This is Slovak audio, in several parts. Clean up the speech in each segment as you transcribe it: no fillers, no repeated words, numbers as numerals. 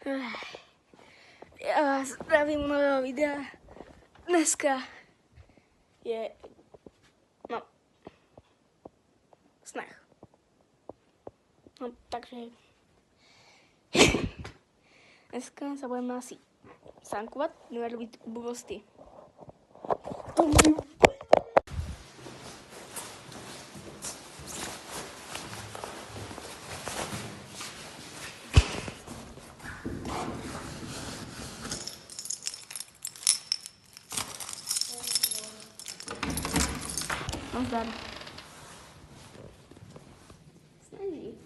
Ja vás zdravím u nového videa. Dneska je sneh. No takže dneska sa budeme asi sankovať, nebudeme robiť blbosti. Nazdar. Sneží.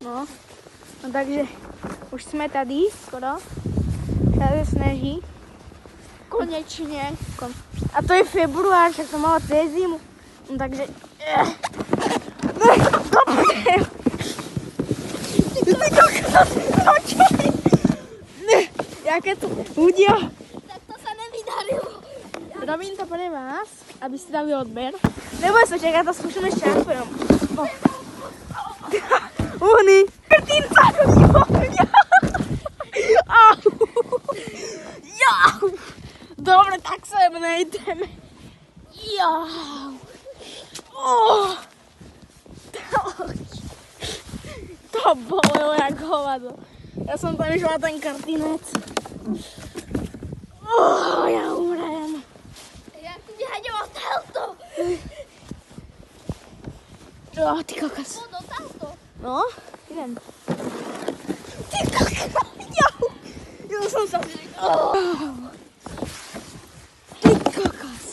No takže už jsme tady skoro. Tady sneží. Konečne. A to je február, však to malo cez zimu. No takže... Jaké to udia? Tak to sa nevydarilo. Robím to pre vás, aby ste dali odber. Neboj sa, čak, ja to skúšam ešte raz pre vám. Uhni! Krtinca! Dobre, tak sa nejdeme. To bolelo jak hovado. Ja som tam išla ten kartinec. Ja umrem. Ja tu nehaďom od táto. Ty kokos. No, táto. No, idem. Ty kokos. Ja som sa... Ty kokos.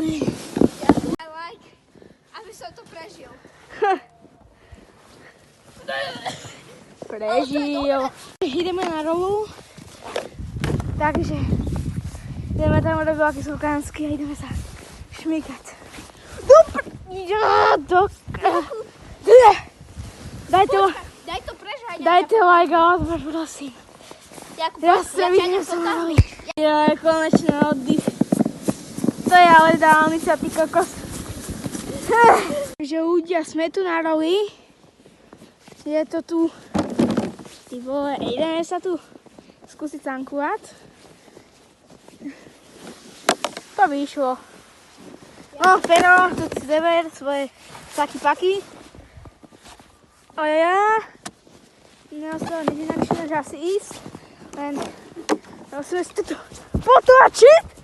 I like, aby som to prežil. Prežil. Ideme na rolu. Takže ideme tam robiť aké sú kánsky a ideme sa šmykať. Dajte like a odber, prosím. Ja sa vidím sa na roli. Ja konečne oddych. To je ale dálnica, ty kokos. Takže ľudia, sme tu na roli. Je to tu. Ty vole, ideme sa tu skúsiť sankovať. To vyšlo. No, Pero, tu si zeber svoje saky-paky. A ja nás to než inakšie, než asi ísť. Len musíme si tu potlačiť.